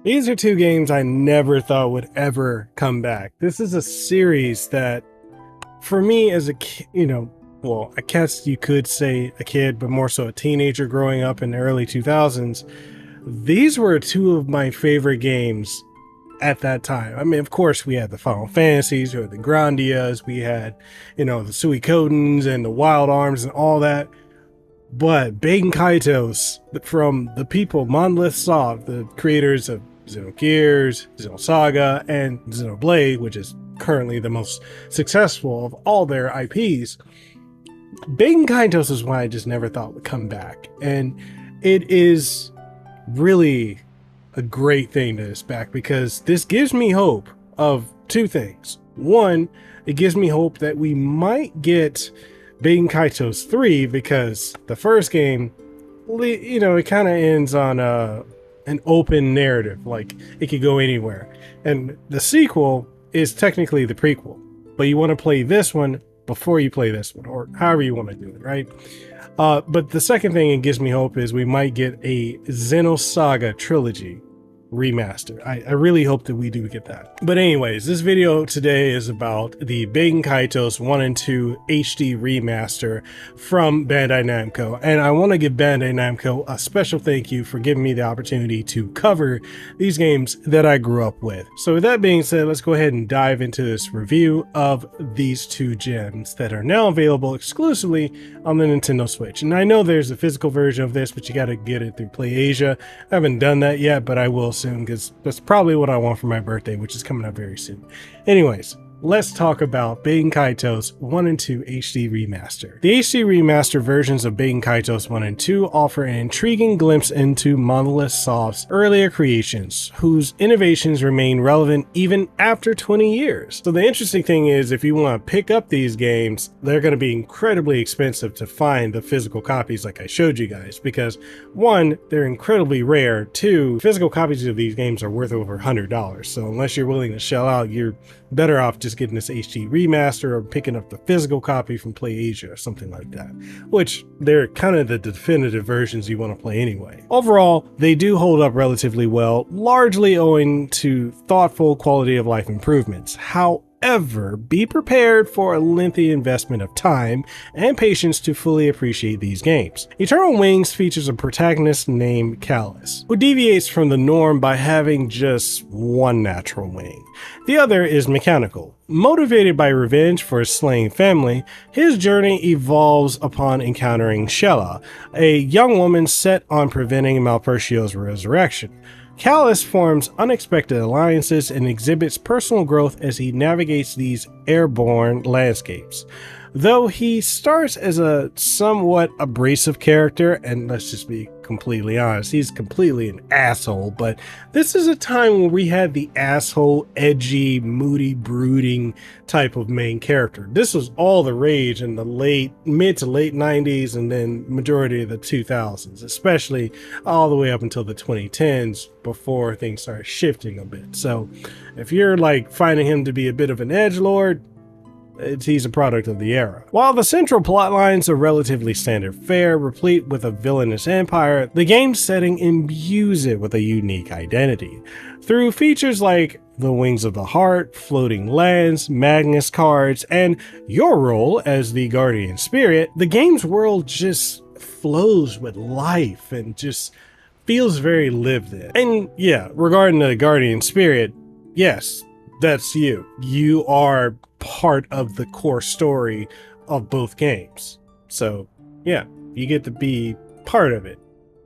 These are two games I never thought would ever come back. This is a series that, for me as a kid, well, I guess you could say a kid, but more so a teenager growing up in the early 2000s, these were two of my favorite games at that time. I mean, of course, we had the Final Fantasies, we had the Grandias, we had, the Suikodens and the Wild Arms and all that. But Baten Kaitos, from the people Monolith Soft, the creators of Xenogears, Xenosaga, and Xenoblade, which is currently the most successful of all their IPs, Baten Kaitos is one I just never thought would come back. And it is really a great thing that it's back, because this gives me hope of two things. One, it gives me hope that we might get Baten Kaitos 3, because the first game, it kind of ends on an open narrative, like it could go anywhere. And the sequel is technically the prequel, but you want to play this one before you play this one, or however you want to do it, right? But the second thing it gives me hope is we might get a Xenosaga trilogy remaster. I really hope that we do get that. But anyways, this video today is about the Baten Kaitos 1 and 2 HD remaster from Bandai-Namco, and I want to give Bandai-Namco a special thank you for giving me the opportunity to cover these games that I grew up with. So with that being said, let's go ahead and dive into this review of these two gems that are now available exclusively on the Nintendo Switch. And I know there's a physical version of this, but you got to get it through PlayAsia. I haven't done that yet, but I will soon, because that's probably what I want for my birthday, which is coming up very soon. Anyways, let's talk about Baten Kaitos 1 and 2 HD Remaster. The HD Remaster versions of Baten Kaitos 1 and 2 offer an intriguing glimpse into Monolith Soft's earlier creations, whose innovations remain relevant even after 20 years. So the interesting thing is, if you want to pick up these games, they're going to be incredibly expensive to find the physical copies like I showed you guys, because one, they're incredibly rare, two, physical copies of these games are worth over $100. So unless you're willing to shell out, you're better off just getting this HD remaster or picking up the physical copy from PlayAsia or something like that, which they're kind of the definitive versions you want to play anyway. Overall, they do hold up relatively well, largely owing to thoughtful quality of life improvements. However, be prepared for a lengthy investment of time and patience to fully appreciate these games. Eternal Wings features a protagonist named Callus, who deviates from the norm by having just one natural wing. The other is mechanical. Motivated by revenge for his slain family, his journey evolves upon encountering Shella, a young woman set on preventing Malpercio's resurrection. Callus forms unexpected alliances and exhibits personal growth as he navigates these airborne landscapes. Though he starts as a somewhat abrasive character, and let's just be completely honest, he's completely an asshole, but this is a time when we had the asshole, edgy, moody, brooding type of main character. This was all the rage in the mid to late 90s, and then majority of the 2000s, especially all the way up until the 2010s before things started shifting a bit. So if you're like finding him to be a bit of an edgelord, he's a product of the era. While the central plot lines are relatively standard fare, replete with a villainous empire, the game's setting imbues it with a unique identity. Through features like the Wings of the Heart, floating lands, Magnus cards, and your role as the guardian spirit, the game's world just flows with life and just feels very lived in. And yeah, regarding the guardian spirit, yes, that's you. You are part of the core story of both games. So yeah, you get to be part of it.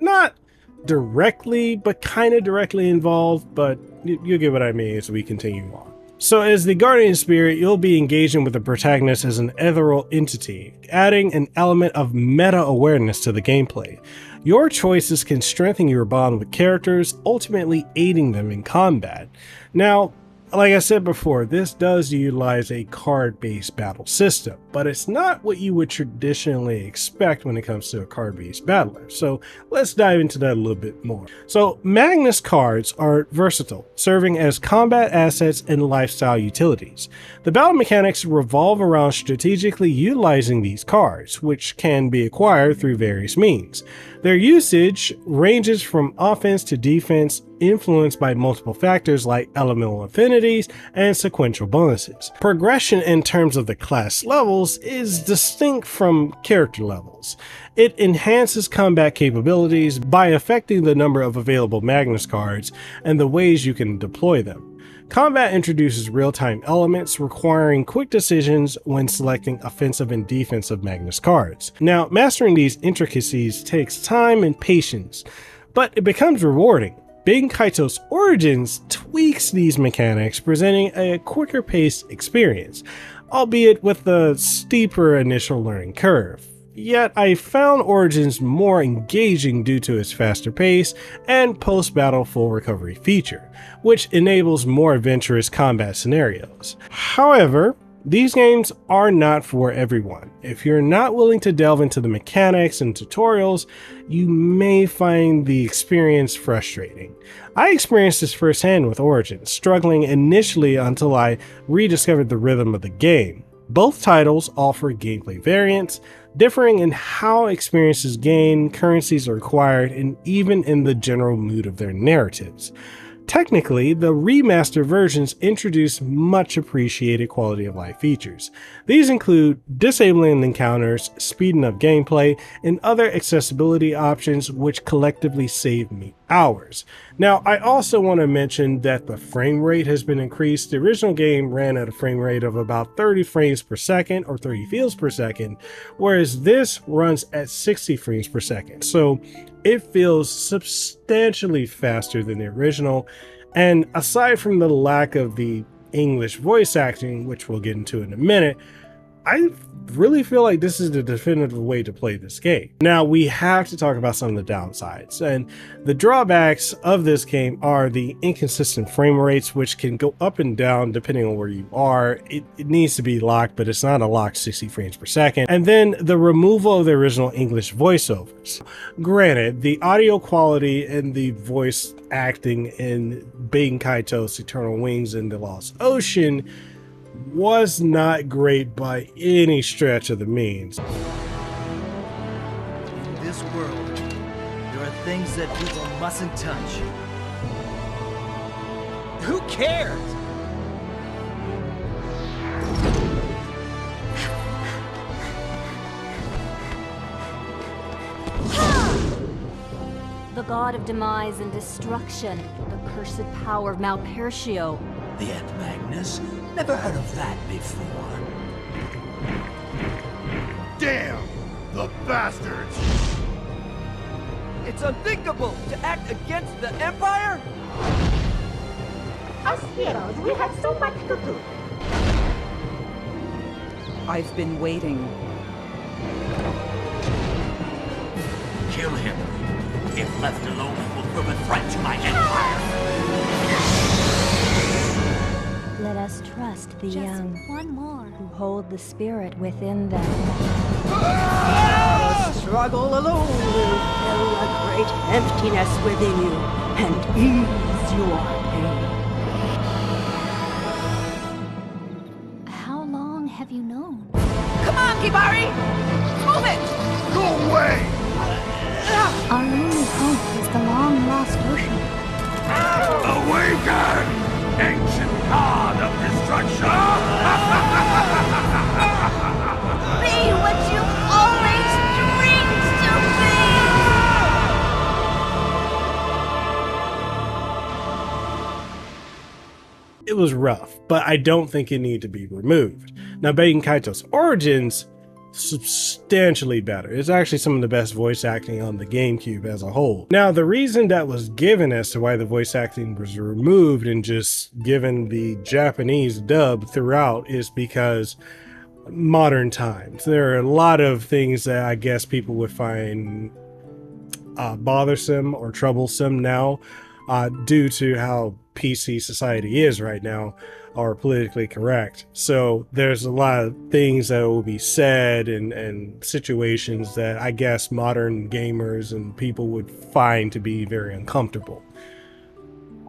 Not directly, but kind of directly involved, but you get what I mean as we continue on. So as the guardian spirit, you'll be engaging with the protagonist as an ethereal entity, adding an element of meta-awareness to the gameplay. Your choices can strengthen your bond with characters, ultimately aiding them in combat. Now, like I said before, this does utilize a card-based battle system, but it's not what you would traditionally expect when it comes to a card-based battler. So let's dive into that a little bit more. So Magnus cards are versatile, serving as combat assets and lifestyle utilities. The battle mechanics revolve around strategically utilizing these cards, which can be acquired through various means. Their usage ranges from offense to defense, influenced by multiple factors like elemental affinities and sequential bonuses. Progression in terms of the class levels is distinct from character levels. It enhances combat capabilities by affecting the number of available Magnus cards and the ways you can deploy them. Combat introduces real-time elements requiring quick decisions when selecting offensive and defensive Magnus cards. Now, mastering these intricacies takes time and patience, but it becomes rewarding. Baten Kaitos Origins tweaks these mechanics, presenting a quicker paced experience, albeit with a steeper initial learning curve. Yet I found Origins more engaging due to its faster pace and post-battle full recovery feature, which enables more adventurous combat scenarios. However, these games are not for everyone. If you're not willing to delve into the mechanics and tutorials, you may find the experience frustrating. I experienced this firsthand with Origins, struggling initially until I rediscovered the rhythm of the game. Both titles offer gameplay variants, differing in how experience is gained, currencies are required, and even in the general mood of their narratives. Technically, the remaster versions introduce much appreciated quality of life features. These include disabling encounters, speeding up gameplay, and other accessibility options which collectively save me hours. Now, I also want to mention that the frame rate has been increased. The original game ran at a frame rate of about 30 frames per second or 30 fields per second, whereas this runs at 60 frames per second. So it feels substantially faster than the original, and aside from the lack of the English voice acting, which we'll get into in a minute, I really feel like this is the definitive way to play this game. Now, we have to talk about some of the downsides, and the drawbacks of this game are the inconsistent frame rates, which can go up and down depending on where you are. It needs to be locked, but it's not a locked 60 frames per second. And then the removal of the original English voiceovers. Granted, the audio quality and the voice acting in Baten Kaitos, Eternal Wings, and The Lost Ocean was not great by any stretch of the means. In this world, there are things that people mustn't touch. Who cares? The god of demise and destruction, the cursed power of Malpertio. The Aunt Magnus? Never heard of that before. Damn! The bastards! It's unthinkable to act against the Empire? Us heroes, we have so much to do. I've been waiting. Kill him. If left alone, he will prove a threat to my empire. Let us trust the young, One more. who hold the spirit within them. The struggle alone will fill a great emptiness within you and ease your pain. How long have you known? Come on, Kibari! Move it! Go away! Our only hope is the long-lost ocean. Awaken! Ancient god of destruction! Be what you always dreamed to be! It was rough, but I don't think it needed to be removed. Now, Baten Kaitos Origins, substantially better. It's actually some of the best voice acting on the GameCube as a whole. Now, the reason that was given as to why the voice acting was removed and just given the Japanese dub throughout is because modern times. There are a lot of things that I guess people would find bothersome or troublesome now due to how PC society is right now, are politically correct. So there's a lot of things that will be said and situations that I guess modern gamers and people would find to be very uncomfortable.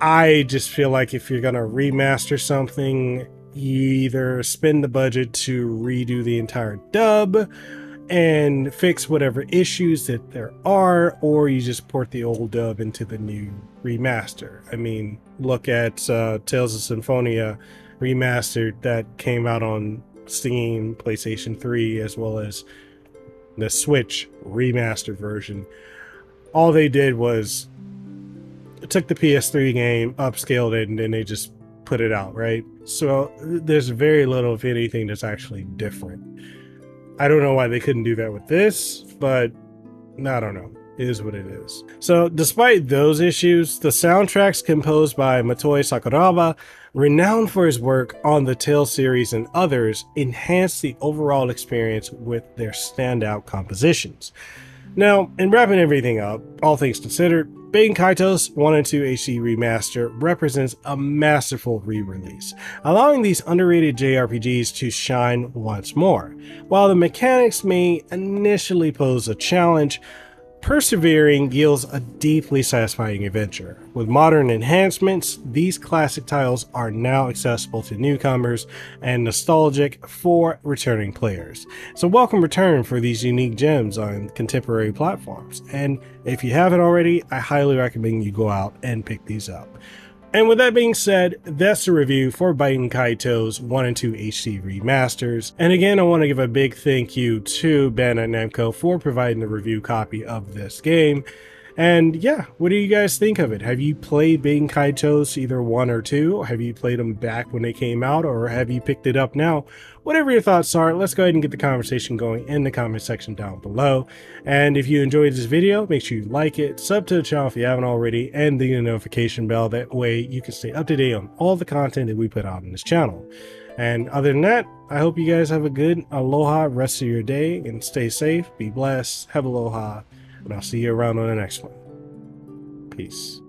I just feel like if you're gonna remaster something, you either spend the budget to redo the entire dub and fix whatever issues that there are, or you just port the old dub into the new remaster. I mean, look at Tales of Symphonia Remastered that came out on Steam, PlayStation 3, as well as the Switch remastered version. All they did was took the PS3 game, upscaled it, and then they just put it out, right? So there's very little, if anything, that's actually different. I don't know why they couldn't do that with this, but I don't know. It is what it is. So despite those issues, the soundtracks composed by Motoi Sakuraba, renowned for his work on the Tales series and others, enhance the overall experience with their standout compositions. Now, in wrapping everything up, all things considered, Baten Kaitos 1 and 2 HD Remaster represents a masterful re-release, allowing these underrated JRPGs to shine once more. While the mechanics may initially pose a challenge, persevering yields a deeply satisfying adventure. With modern enhancements, these classic titles are now accessible to newcomers and nostalgic for returning players. It's a welcome return for these unique gems on contemporary platforms, and if you haven't already, I highly recommend you go out and pick these up. And with that being said, that's the review for Baten Kaitos 1 and 2 HD remasters. And again, I want to give a big thank you to Bandai-Namco for providing the review copy of this game. And yeah, what do you guys think of it? Have you played Baten Kaitos either 1 or 2? Or have you played them back when they came out, or have you picked it up now? Whatever your thoughts are, let's go ahead and get the conversation going in the comment section down below. And if you enjoyed this video, make sure you like it, sub to the channel if you haven't already, and ding the notification bell. That way you can stay up to date on all the content that we put out on this channel. And other than that, I hope you guys have a good aloha rest of your day, and stay safe, be blessed, have aloha, and I'll see you around on the next one. Peace.